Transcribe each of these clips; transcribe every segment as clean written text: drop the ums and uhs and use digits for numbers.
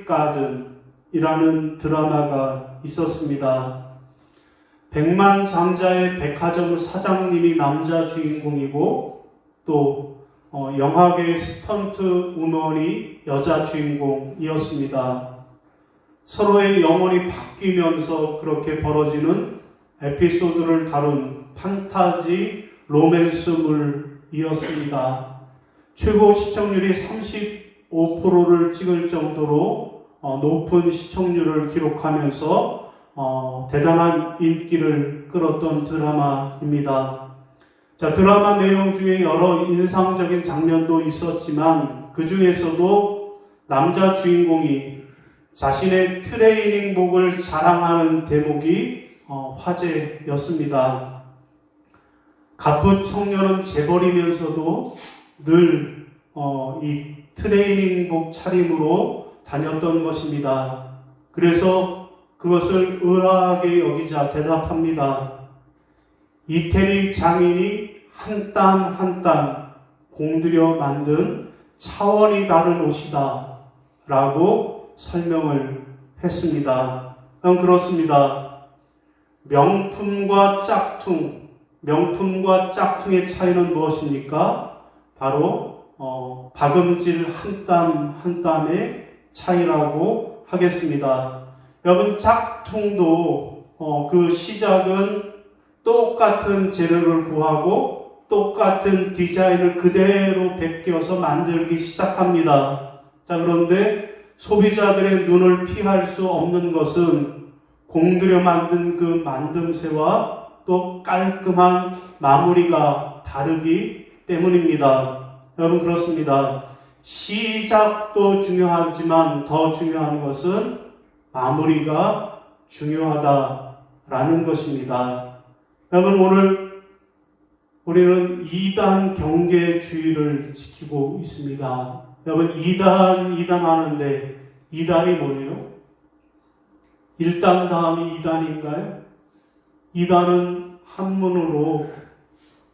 가든이라는 드라마가 있었습니다. 백만장자의 백화점 사장님이 남자 주인공이고 또 영화계의 스턴트 우먼이 여자 주인공이었습니다. 서로의 영혼이 바뀌면서 그렇게 벌어지는 에피소드를 다룬 판타지 로맨스물이었습니다. 최고 시청률이 35%를 찍을 정도로 높은 시청률을 기록하면서 대단한 인기를 끌었던 드라마입니다. 자, 드라마 내용 중에 여러 인상적인 장면도 있었지만 그 중에서도 남자 주인공이 자신의 트레이닝복을 자랑하는 대목이 화제였습니다. 갑부 청년은 재벌이면서도 늘 이 트레이닝복 차림으로 다녔던 것입니다. 그래서 그것을 의아하게 여기자 대답합니다. 이태리 장인이 한 땀 한 땀 공들여 만든 차원이 다른 옷이다 라고 설명을 했습니다. 그렇습니다. 명품과 짝퉁의 차이는 무엇입니까? 바로 박음질 한 땀 한 땀의 차이라고 하겠습니다. 여러분, 짝퉁도 그 시작은 똑같은 재료를 구하고 똑같은 디자인을 그대로 베껴서 만들기 시작합니다. 자, 그런데 소비자들의 눈을 피할 수 없는 것은 공들여 만든 그 만듦새와 또 깔끔한 마무리가 다르기 때문입니다. 여러분, 그렇습니다. 시작도 중요하지만 더 중요한 것은 마무리가 중요하다라는 것입니다. 여러분, 오늘 우리는 2단 경계주의를 지키고 있습니다. 여러분, 2단 하는데 2단이 뭐예요? 1단 다음이 2단인가요? 2단은 한문으로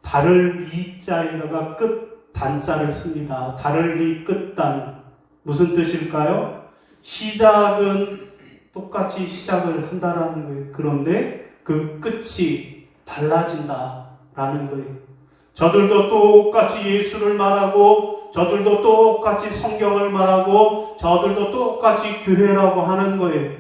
달을 이자에다가 끝 단자를 씁니다. 달을 이 끝단. 무슨 뜻일까요? 시작은 똑같이 시작을 한다라는 거예요. 그런데 그 끝이 달라진다라는 거예요. 저들도 똑같이 예수를 말하고 저들도 똑같이 성경을 말하고 저들도 똑같이 교회라고 하는 거예요.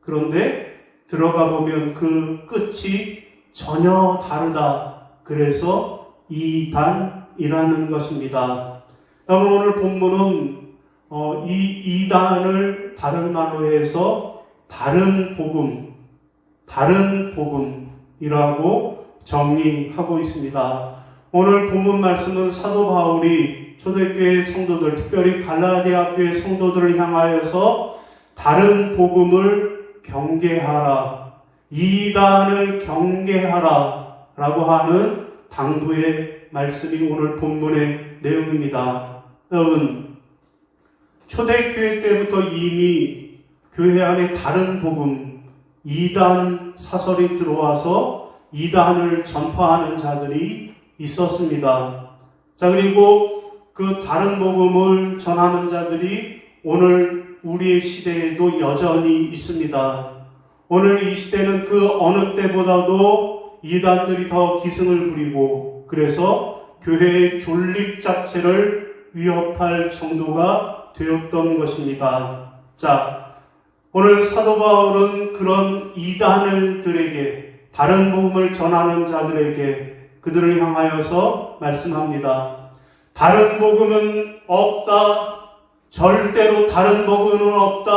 그런데 들어가 보면 그 끝이 전혀 다르다. 그래서 2단이라는 것입니다. 여러분, 오늘 본문은 이 2단을 다른 말로 해서 다른 복음이라고 정의하고 있습니다. 오늘 본문 말씀은 사도 바울이 초대교회 성도들, 특별히 갈라디아 교회 성도들을 향하여서 다른 복음을 경계하라, 2단을 경계하라 라고 하는 당부의 말씀이 오늘 본문의 내용입니다. 여러분, 초대교회 때부터 이미 교회 안에 다른 복음, 2단 사설이 들어와서 2단을 전파하는 자들이 있었습니다. 자, 그리고 그 다른 복음을 전하는 자들이 오늘 우리의 시대에도 여전히 있습니다. 오늘 이 시대는 그 어느 때보다도 이단들이 더 기승을 부리고 그래서 교회의 존립 자체를 위협할 정도가 되었던 것입니다. 자, 오늘 사도 바울은 그런 이단들에게, 다른 복음을 전하는 자들에게 그들을 향하여서 말씀합니다. 다른 복음은 없다. 절대로 다른 복음은 없다.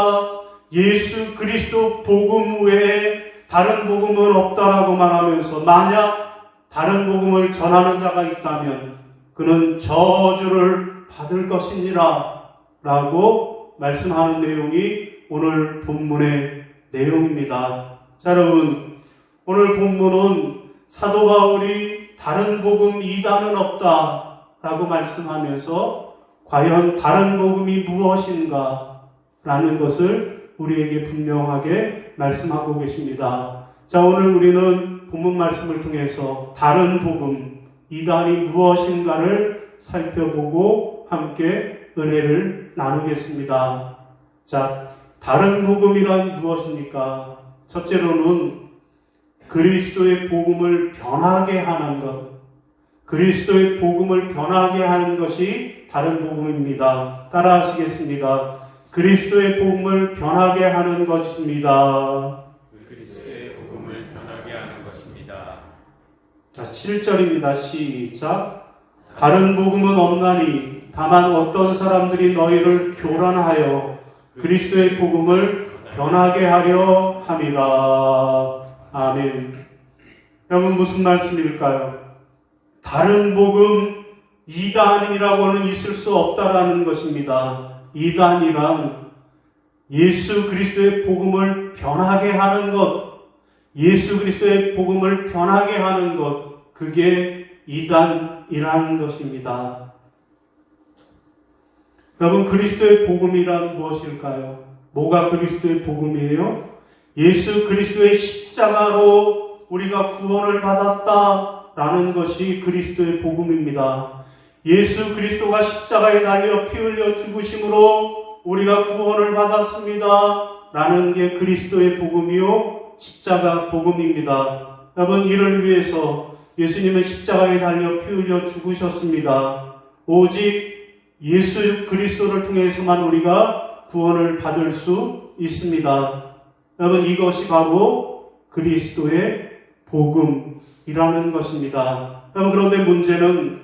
예수 그리스도 복음 외에 다른 복음은 없다라고 말하면서 만약 다른 복음을 전하는 자가 있다면 그는 저주를 받을 것이니라 라고 말씀하는 내용이 오늘 본문의 내용입니다. 자, 여러분, 오늘 본문은 사도 바울이 다른 복음 2단은 없다 라고 말씀하면서 과연 다른 복음이 무엇인가 라는 것을 우리에게 분명하게 말씀하고 계십니다. 자, 오늘 우리는 본문 말씀을 통해서 다른 복음 2단이 무엇인가를 살펴보고 함께 은혜를 나누겠습니다. 자, 다른 복음이란 무엇입니까? 첫째로는 그리스도의 복음을 변하게 하는 것. 그리스도의 복음을 변하게 하는 것이 다른 복음입니다. 따라하시겠습니다. 그리스도의 복음을 변하게 하는 것입니다. 그리스도의 복음을 변하게 하는 것입니다. 자, 7절입니다. 시작. 다른 복음은 없나니 다만 어떤 사람들이 너희를 교란하여 그리스도의 복음을 변하게 하려 함이라. 아멘. 여러분 무슨 말씀일까요? 다른 복음 이단이라고는 있을 수 없다라는 것입니다. 이단이란 예수 그리스도의 복음을 변하게 하는 것, 예수 그리스도의 복음을 변하게 하는 것, 그게 이단이라는 것입니다. 여러분 그리스도의 복음이란 무엇일까요? 뭐가 그리스도의 복음이에요? 예수 그리스도의 십자가로 우리가 구원을 받았다라는 것이 그리스도의 복음입니다. 예수 그리스도가 십자가에 달려 피 흘려 죽으심으로 우리가 구원을 받았습니다. 라는 게 그리스도의 복음이요 십자가 복음입니다. 여러분 이를 위해서 예수님은 십자가에 달려 피 흘려 죽으셨습니다. 오직 예수 그리스도를 통해서만 우리가 구원을 받을 수 있습니다. 여러분 이것이 바로 그리스도의 복음이라는 것입니다. 여러분 그런데 문제는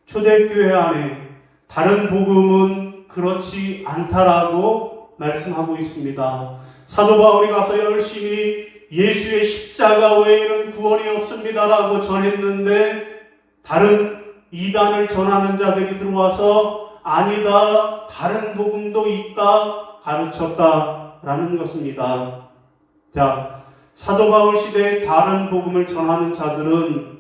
초대교회 안에 다른 복음은 그렇지 않다라고 말씀하고 있습니다. 사도 바울이 가서 열심히 예수의 십자가 외에는 구원이 없습니다라고 전했는데 다른 이단을 전하는 자들이 들어와서 아니다, 다른 복음도 있다 가르쳤다라는 것입니다. 자, 사도 바울 시대에 다른 복음을 전하는 자들은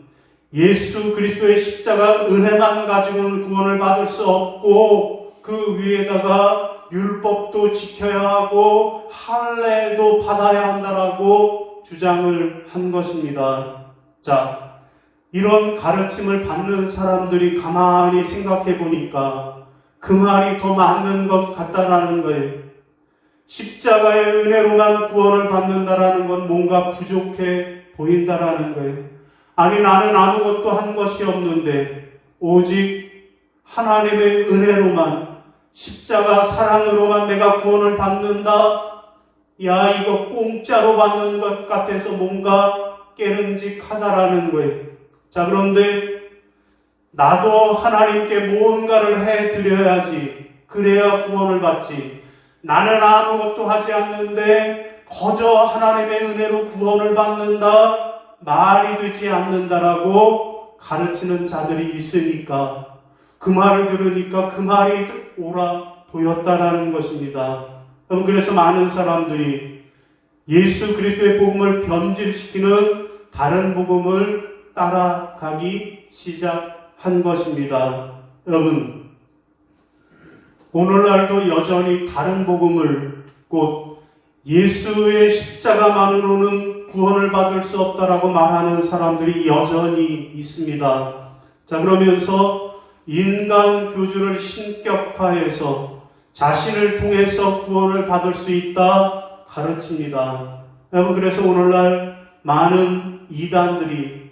예수 그리스도의 십자가 은혜만 가지고는 구원을 받을 수 없고 그 위에다가 율법도 지켜야 하고 할례도 받아야 한다라고 주장을 한 것입니다. 자, 이런 가르침을 받는 사람들이 가만히 생각해 보니까 그 말이 더 맞는 것 같다라는 거예요. 십자가의 은혜로만 구원을 받는다라는 건 뭔가 부족해 보인다라는 거예요. 아니 나는 아무것도 한 것이 없는데 오직 하나님의 은혜로만 십자가 사랑으로만 내가 구원을 받는다? 야 이거 공짜로 받는 것 같아서 뭔가 깨름직하다라는 거예요. 자 그런데 나도 하나님께 무언가를 해드려야지 그래야 구원을 받지. 나는 아무것도 하지 않는데 거저 하나님의 은혜로 구원을 받는다? 말이 되지 않는다라고 가르치는 자들이 있으니까 그 말을 들으니까 그 말이 옳아 보였다라는 것입니다. 그래서 많은 사람들이 예수 그리스도의 복음을 변질시키는 다른 복음을 따라가기 시작한 것입니다. 여러분 오늘날도 여전히 다른 복음을 곧 예수의 십자가만으로는 구원을 받을 수 없다라고 말하는 사람들이 여전히 있습니다. 자 그러면서 인간 교주를 신격화해서 자신을 통해서 구원을 받을 수 있다 가르칩니다. 여러분 그래서 오늘날 많은 이단들이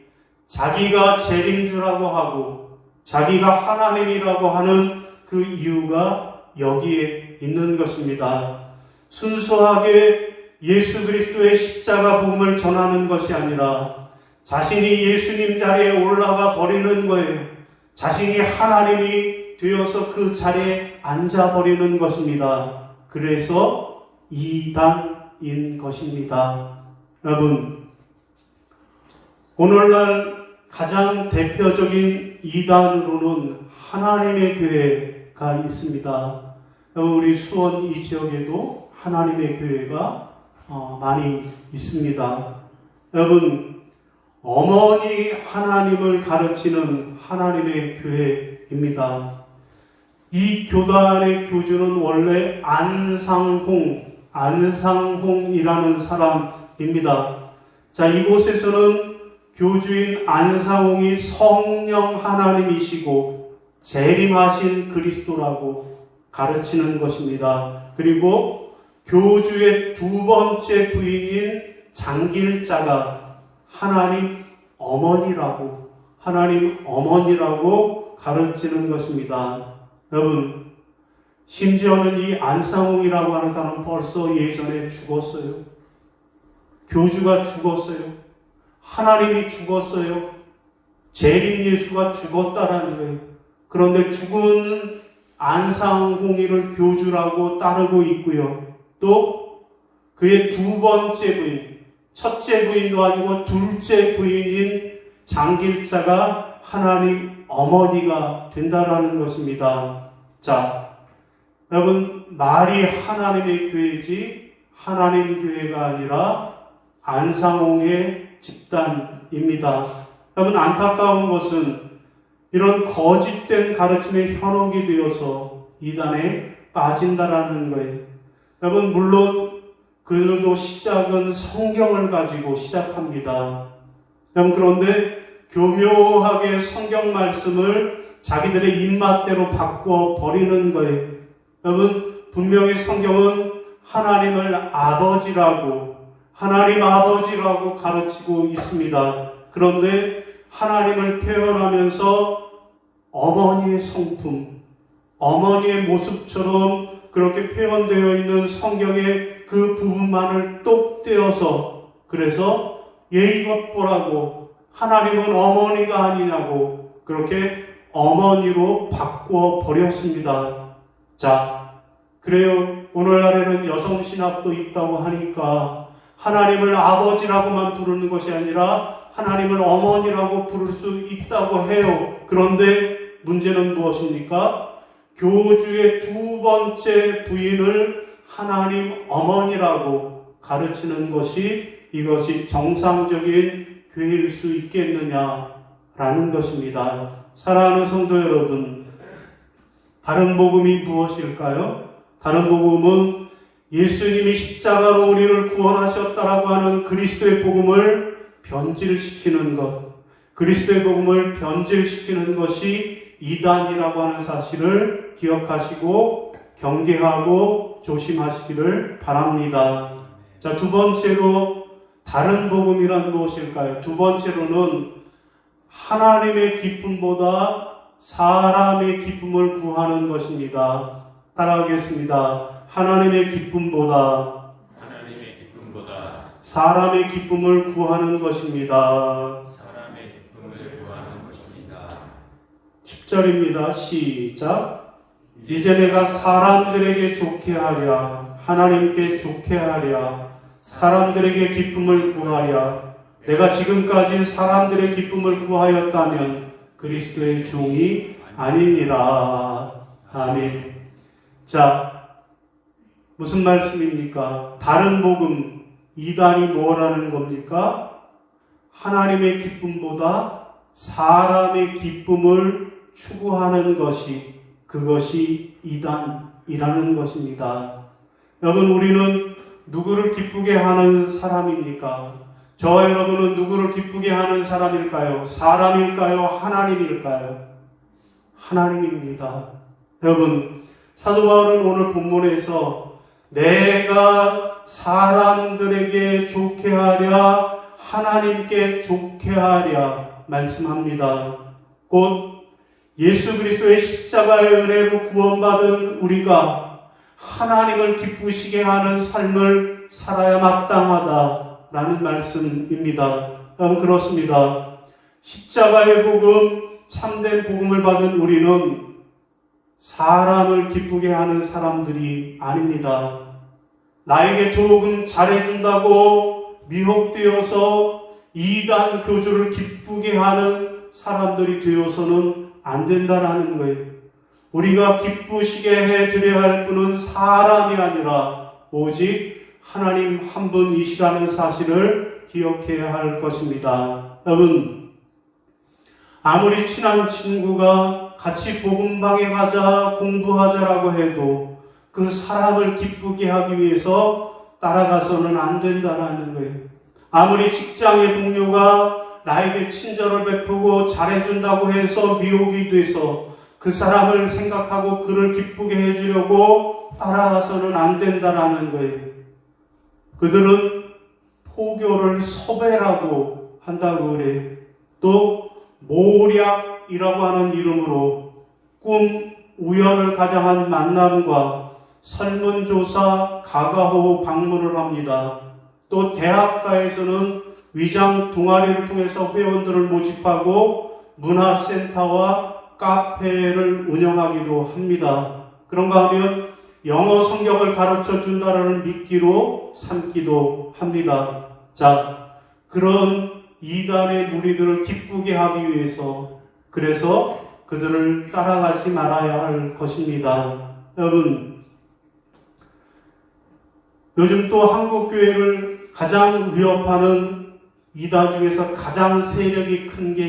자기가 재림 주라고 하고 자기가 하나님이라고 하는 그 이유가 여기에 있는 것입니다. 순수하게 예수 그리스도의 십자가 복음을 전하는 것이 아니라 자신이 예수님 자리에 올라가 버리는 거예요. 자신이 하나님이 되어서 그 자리에 앉아버리는 것입니다. 그래서 이단인 것입니다. 여러분 오늘날 가장 대표적인 이단으로는 하나님의 교회가 있습니다. 우리 수원 이 지역에도 하나님의 교회가 많이 있습니다. 여러분 어머니 하나님을 가르치는 하나님의 교회입니다. 이 교단의 교주는 원래 안상홍이라는 사람입니다. 자, 이곳에서는 교주인 안상홍이 성령 하나님이시고 재림하신 그리스도라고 가르치는 것입니다. 그리고 교주의 두 번째 부인인 장길자가 하나님 어머니라고 가르치는 것입니다. 여러분, 심지어는 이 안상홍이라고 하는 사람은 벌써 예전에 죽었어요. 교주가 죽었어요. 하나님이 죽었어요. 재림 예수가 죽었다라는 거예요. 그런데 죽은 안상홍이를 교주라고 따르고 있고요. 또 그의 두 번째 부인, 첫째 부인도 아니고 둘째 부인인 장길자가 하나님 어머니가 된다라는 것입니다. 자, 여러분, 말이 하나님의 교회지 하나님 교회가 아니라 안상홍의 집단입니다. 여러분, 안타까운 것은 이런 거짓된 가르침에 현혹이 되어서 이단에 빠진다라는 거예요. 여러분, 물론 그들도 시작은 성경을 가지고 시작합니다. 여러분, 그런데 교묘하게 성경 말씀을 자기들의 입맛대로 바꿔 버리는 거예요. 여러분, 분명히 성경은 하나님을 하나님 아버지라고 가르치고 있습니다. 그런데 하나님을 표현하면서 어머니의 성품, 어머니의 모습처럼 그렇게 표현되어 있는 성경의 그 부분만을 똑 떼어서, 그래서 얘 이것 보라고 하나님은 어머니가 아니냐고 그렇게 어머니로 바꿔 버렸습니다. 자, 그래요. 오늘날에는 여성신학도 있다고 하니까 하나님을 아버지라고만 부르는 것이 아니라 하나님을 어머니라고 부를 수 있다고 해요. 그런데 문제는 무엇입니까? 교주의 두 번째 부인을 하나님 어머니라고 가르치는 이것이 정상적인 교회일 수 있겠느냐라는 것입니다. 사랑하는 성도 여러분, 다른 복음이 무엇일까요? 다른 복음은 예수님이 십자가로 우리를 구원하셨다라고 하는 그리스도의 복음을 변질시키는 것, 그리스도의 복음을 변질시키는 것이 이단이라고 하는 사실을 기억하시고 경계하고 조심하시기를 바랍니다. 자, 두 번째로 다른 복음이란 무엇일까요? 두 번째로는 하나님의 기쁨보다 사람의 기쁨을 구하는 것입니다. 따라하겠습니다. 하나님의 기쁨보다 사람의 기쁨을 구하는 것입니다. 10절입니다. 시작. 이제 내가 사람들에게 좋게 하랴, 하나님께 좋게 하랴, 사람들에게 기쁨을 구하랴. 내가 지금까지 사람들의 기쁨을 구하였다면 그리스도의 종이 아니니라. 아멘. 자, 무슨 말씀입니까? 다른 복음, 이단이 뭐라는 겁니까? 하나님의 기쁨보다 사람의 기쁨을 추구하는 그것이 이단이라는 것입니다. 여러분, 우리는 누구를 기쁘게 하는 사람입니까? 저와 여러분은 누구를 기쁘게 하는 사람일까요? 사람일까요? 하나님일까요? 하나님입니다. 여러분, 사도 바울은 오늘 본문에서 내가 사람들에게 좋게 하랴, 하나님께 좋게 하랴 말씀합니다. 곧 예수 그리스도의 십자가의 은혜로 구원받은 우리가 하나님을 기쁘시게 하는 삶을 살아야 마땅하다라는 말씀입니다. 그렇습니다. 십자가의 복음, 참된 복음을 받은 우리는 사람을 기쁘게 하는 사람들이 아닙니다. 나에게 조금 잘해준다고 미혹되어서 이단 교주를 기쁘게 하는 사람들이 되어서는 안 된다라는 거예요. 우리가 기쁘시게 해드려야 할 분은 사람이 아니라 오직 하나님 한 분이시라는 사실을 기억해야 할 것입니다. 여러분, 아무리 친한 친구가 같이 복음방에 가자, 공부하자라고 해도 그 사람을 기쁘게 하기 위해서 따라가서는 안 된다라는 거예요. 아무리 직장의 동료가 나에게 친절을 베푸고 잘해준다고 해서 미혹이 돼서 그 사람을 생각하고 그를 기쁘게 해주려고 따라가서는 안 된다라는 거예요. 그들은 포교를 섭외라고 한다고 그래요. 또 모략이라고 하는 이름으로 꿈, 우연을 가장한 만남과 설문조사, 가가호 방문을 합니다. 또 대학가에서는 위장 동아리를 통해서 회원들을 모집하고 문화센터와 카페를 운영하기도 합니다. 그런가 하면 영어 성경을 가르쳐 준다라는 미끼로 삼기도 합니다. 자, 그런 이단의 무리들을 기쁘게 하기 위해서 그래서 그들을 따라가지 말아야 할 것입니다. 여러분, 요즘 또 한국교회를 가장 위협하는 이단 중에서 가장 세력이 큰 게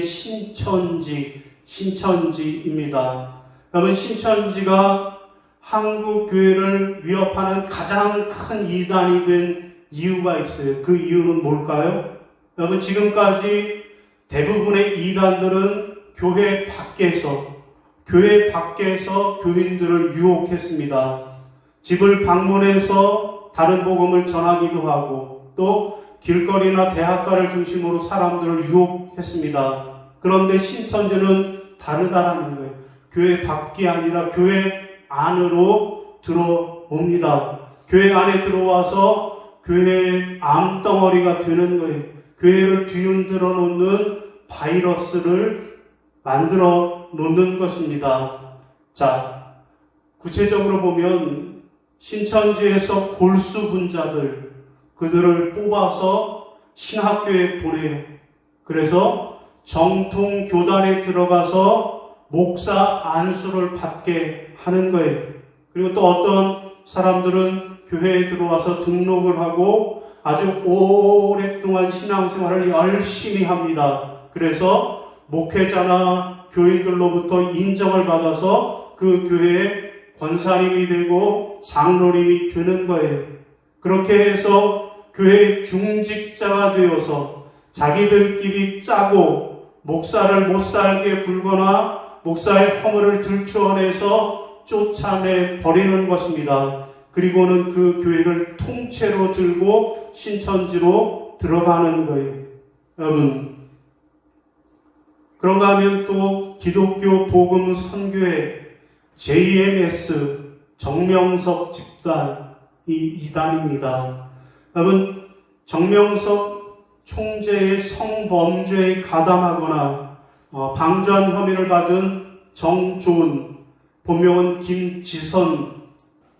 신천지입니다. 여러분, 신천지가 한국교회를 위협하는 가장 큰 이단이 된 이유가 있어요. 그 이유는 뭘까요? 여러분, 지금까지 대부분의 이단들은 교회 밖에서 교인들을 유혹했습니다. 집을 방문해서 다른 복음을 전하기도 하고 또 길거리나 대학가를 중심으로 사람들을 유혹했습니다. 그런데 신천지는 다르다라는 거예요. 교회 밖이 아니라 교회 안으로 들어옵니다. 교회 안에 들어와서 교회의 암덩어리가 되는 거예요. 교회를 뒤흔들어 놓는 바이러스를 만들어 놓는 것입니다. 자, 구체적으로 보면 신천지에서 골수 분자들, 그들을 뽑아서 신학교에 보내요. 그래서 정통 교단에 들어가서 목사 안수를 받게 하는 거예요. 그리고 또 어떤 사람들은 교회에 들어와서 등록을 하고 아주 오랫동안 신앙생활을 열심히 합니다. 그래서 목회자나 교인들로부터 인정을 받아서 그 교회의 권사님이 되고 장로님이 되는 거예요. 그렇게 해서 교회의 중직자가 되어서 자기들끼리 짜고 목사를 못 살게 굴거나 목사의 허물을 들추어내서 쫓아내 버리는 것입니다. 그리고는 그 교회를 통째로 들고 신천지로 들어가는 거예요. 여러분, 그런가 하면 또 기독교 복음 선교회 JMS 정명석 집단이 이단입니다. 여러분, 정명석 총재의 성범죄에 가담하거나 방조한 혐의를 받은 정조은, 본명은 김지선이라고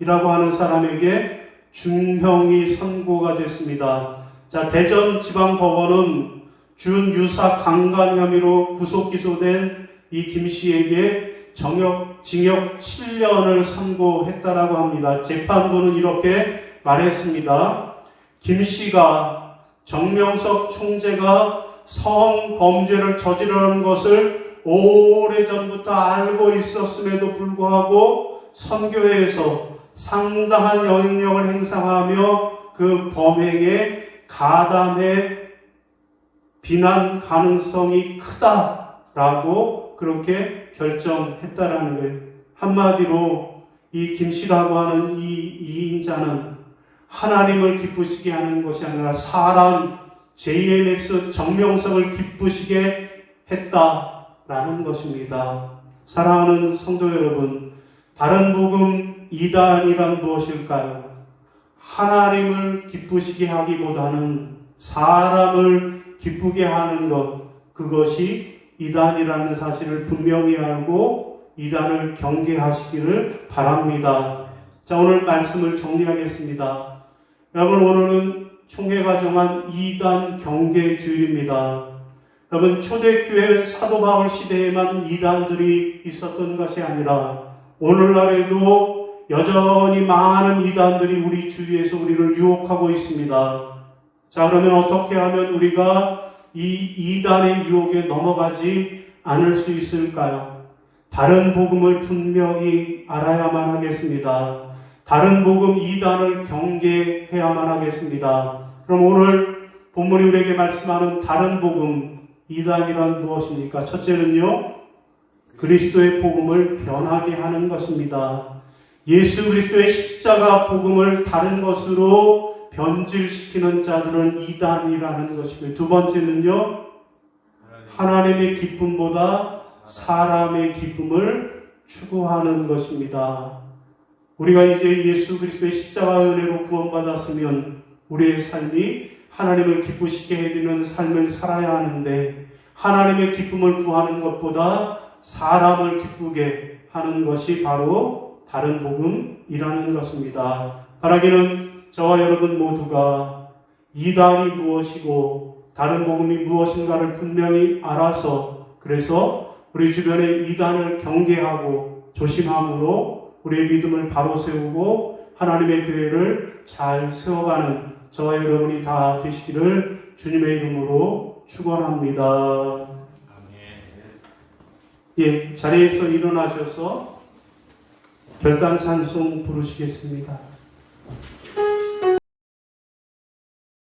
하는 사람에게 중형이 선고가 됐습니다. 자, 대전지방법원은 준유사 강간 혐의로 구속 기소된 이 김 씨에게 징역 7년을 선고했다라고 합니다. 재판부는 이렇게 말했습니다. 김 씨가 정명석 총재가 성범죄를 저지르는 것을 오래전부터 알고 있었음에도 불구하고 선교회에서 상당한 영향력을 행사하며 그 범행에 가담해 비난 가능성이 크다라고 그렇게 결정했다라는 거예요. 한마디로 이 김씨라고 하는 이 2인자는 하나님을 기쁘시게 하는 것이 아니라 사람 JMS 정명석을 기쁘시게 했다라는 것입니다. 사랑하는 성도 여러분, 다른 복음 이단이란 무엇일까요? 하나님을 기쁘시게 하기보다는 사람을 기쁘게 하는 것, 그것이 이단이라는 사실을 분명히 알고 이단을 경계하시기를 바랍니다. 자, 오늘 말씀을 정리하겠습니다. 여러분, 오늘은 총회가 정한 이단 경계 주일입니다. 여러분, 초대교회 사도 바울 시대에만 이단들이 있었던 것이 아니라 오늘날에도 여전히 많은 이단들이 우리 주위에서 우리를 유혹하고 있습니다. 자, 그러면 어떻게 하면 우리가 이 이단의 유혹에 넘어가지 않을 수 있을까요? 다른 복음을 분명히 알아야만 하겠습니다. 다른 복음 이단을 경계해야만 하겠습니다. 그럼 오늘 본문이 우리에게 말씀하는 다른 복음 이단이란 무엇입니까? 첫째는요, 그리스도의 복음을 변하게 하는 것입니다. 예수 그리스도의 십자가 복음을 다른 것으로 변질시키는 자들은 이단이라는 것이고요. 두 번째는요, 하나님의 기쁨보다 사람의 기쁨을 추구하는 것입니다. 우리가 이제 예수 그리스도의 십자가 은혜로 구원받았으면 우리의 삶이 하나님을 기쁘시게 해드리는 삶을 살아야 하는데, 하나님의 기쁨을 구하는 것보다 사람을 기쁘게 하는 것이 바로 다른 복음이라는 것입니다. 바라기는 저와 여러분 모두가 이단이 무엇이고 다른 복음이 무엇인가를 분명히 알아서, 그래서 우리 주변의 이단을 경계하고 조심함으로 우리의 믿음을 바로 세우고 하나님의 교회를 잘 세워가는 저와 여러분이 다 되시기를 주님의 이름으로 축원합니다. 예, 자리에서 일어나셔서 결단 찬송 부르시겠습니다.